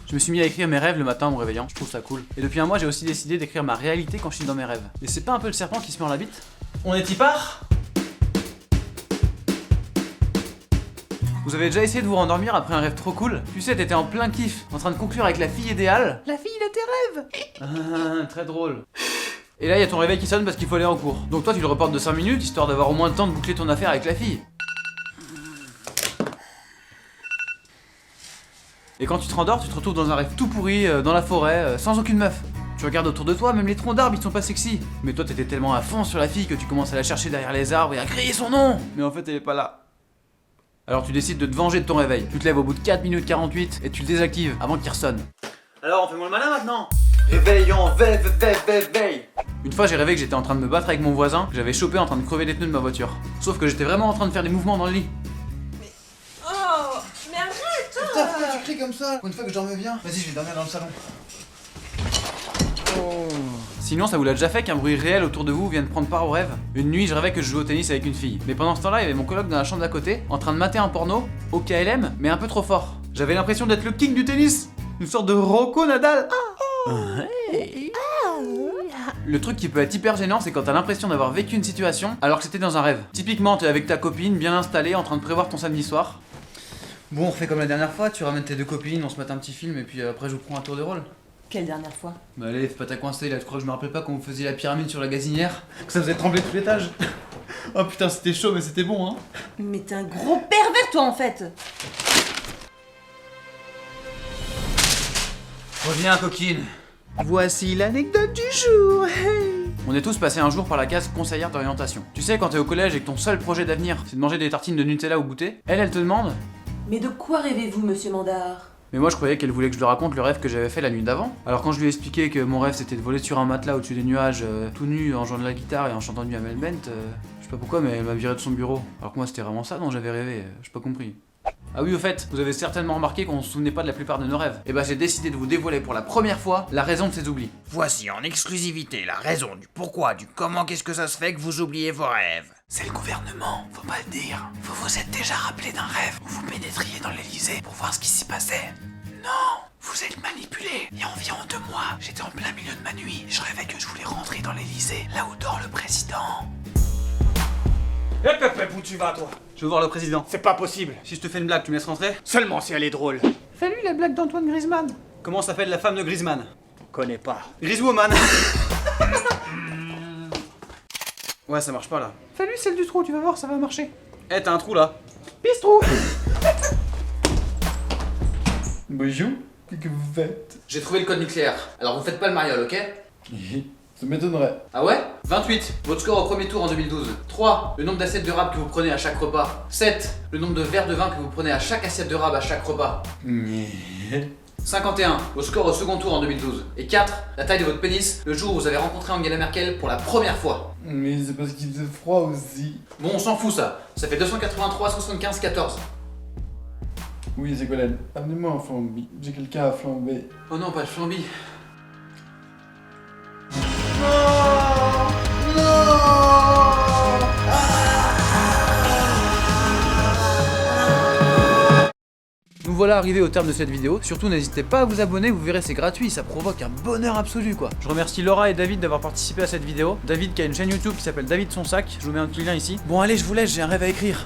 Je me suis mis à écrire mes rêves le matin en me réveillant, je trouve ça cool. Et depuis un mois, j'ai aussi décidé d'écrire ma réalité quand je suis dans mes rêves. Et c'est pas un peu le serpent qui se mord la bite? On est y part? Vous avez déjà essayé de vous rendormir après un rêve trop cool? Tu sais, t'étais en plein kiff, en train de conclure avec la fille idéale. La fille de tes rêves. Très drôle. Et là, il y a ton réveil qui sonne parce qu'il faut aller en cours. Donc toi, tu le reportes de 5 minutes, histoire d'avoir au moins le temps de boucler ton affaire avec la fille. Et quand tu te rendors, tu te retrouves dans un rêve tout pourri, dans la forêt, sans aucune meuf. Tu regardes autour de toi, même les troncs d'arbres ils sont pas sexy. Mais toi t'étais tellement à fond sur la fille que tu commences à la chercher derrière les arbres et à crier son nom. Mais en fait elle est pas là. Alors tu décides de te venger de ton réveil. Tu te lèves au bout de 4 minutes 48 et tu le désactives avant qu'il ressonne. Alors on fait moi le malin maintenant. Réveillons, veille. Une fois j'ai rêvé que j'étais en train de me battre avec mon voisin, que j'avais chopé en train de crever les pneus de ma voiture. Sauf que j'étais vraiment en train de faire des mouvements dans le lit. Oh, mais arrête! Putain, pourquoi tu cries comme ça? Pour une fois que je dormais bien. Vas-y, je vais dormir dans le salon. Oh. Sinon, ça vous l'a déjà fait qu'un bruit réel autour de vous vienne prendre part au rêve? Une nuit, je rêvais que je jouais au tennis avec une fille. Mais pendant ce temps-là, il y avait mon coloc dans la chambre d'à côté, en train de mater un porno, au KLM, mais un peu trop fort. J'avais l'impression d'être le king du tennis. Une sorte de Rocco Nadal. Le truc qui peut être hyper gênant, c'est quand t'as l'impression d'avoir vécu une situation alors que c'était dans un rêve. Typiquement, t'es avec ta copine, bien installée, en train de prévoir ton samedi soir. Bon, on refait comme la dernière fois, tu ramènes tes deux copines, on se mate un petit film et puis après je vous prends un tour de rôle. Quelle dernière fois? Bah allez, fais pas ta coincée là, tu crois que je me rappelle pas quand vous faisiez la pyramide sur la gazinière? Que ça faisait trembler tout l'étage? Oh putain, c'était chaud mais c'était bon hein. Mais t'es un gros pervers toi en fait! Reviens coquine. Voici l'anecdote du jour. Hey. On est tous passés un jour par la case conseillère d'orientation. Tu sais quand t'es au collège et que ton seul projet d'avenir c'est de manger des tartines de Nutella au goûter, elle te demande. Mais de quoi rêvez-vous, monsieur Mandar? Mais moi je croyais qu'elle voulait que je lui raconte le rêve que j'avais fait la nuit d'avant. Alors quand je lui ai expliqué que mon rêve c'était de voler sur un matelas au-dessus des nuages, tout nu, en jouant de la guitare et en chantant du Amel Bent, je sais pas pourquoi mais elle m'a viré de son bureau. Alors que moi c'était vraiment ça dont j'avais rêvé, j'ai pas compris. Ah oui au fait, vous avez certainement remarqué qu'on se souvenait pas de la plupart de nos rêves. Et bah j'ai décidé de vous dévoiler pour la première fois la raison de ces oublis. Voici en exclusivité la raison du pourquoi, du comment, qu'est-ce que ça se fait que vous oubliez vos rêves. C'est le gouvernement, faut pas le dire. Vous vous êtes déjà rappelé d'un rêve où vous pénétriez dans l'Elysée pour voir ce qui s'y passait? Non, vous êtes manipulé. Il y a environ 2 mois, j'étais en plein milieu de ma nuit. Je rêvais que je voulais rentrer dans l'Elysée, là où dort le président. Hep hep hep, où tu vas toi? Je veux voir le président. C'est pas possible. Si je te fais une blague, tu me laisses rentrer? Seulement si elle est drôle. Fais-lui la blague d'Antoine Griezmann. Comment s'appelle la femme de Griezmann? Connais pas. Griezwoman. Ouais, ça marche pas là. Fais-lui celle du trou, tu vas voir, ça va marcher. Eh, t'as un trou là. Pisse-trou. Bonjour, qu'est-ce que vous faites? J'ai trouvé le code nucléaire. Alors vous faites pas le mariole, ok? Ça m'étonnerait. Ah ouais? 28, votre score au premier tour en 2012. 3, le nombre d'assiettes de rab que vous prenez à chaque repas. 7, le nombre de verres de vin que vous prenez à chaque assiette de rab à chaque repas. 51, au score au second tour en 2012. Et 4, la taille de votre pénis le jour où vous avez rencontré Angela Merkel pour la première fois. Mais c'est parce qu'il faisait froid aussi. Bon, on s'en fout ça. Ça fait 283, 75, 14. Oui, c'est Colin. Amenez-moi un flambi. J'ai quelqu'un à flamber. Oh non, pas le flambi. Nous voilà arrivés au terme de cette vidéo, surtout n'hésitez pas à vous abonner, vous verrez c'est gratuit, ça provoque un bonheur absolu quoi. Je remercie Laura et David d'avoir participé à cette vidéo. David qui a une chaîne YouTube qui s'appelle David son sac, je vous mets un petit lien ici. Bon allez je vous laisse, j'ai un rêve à écrire.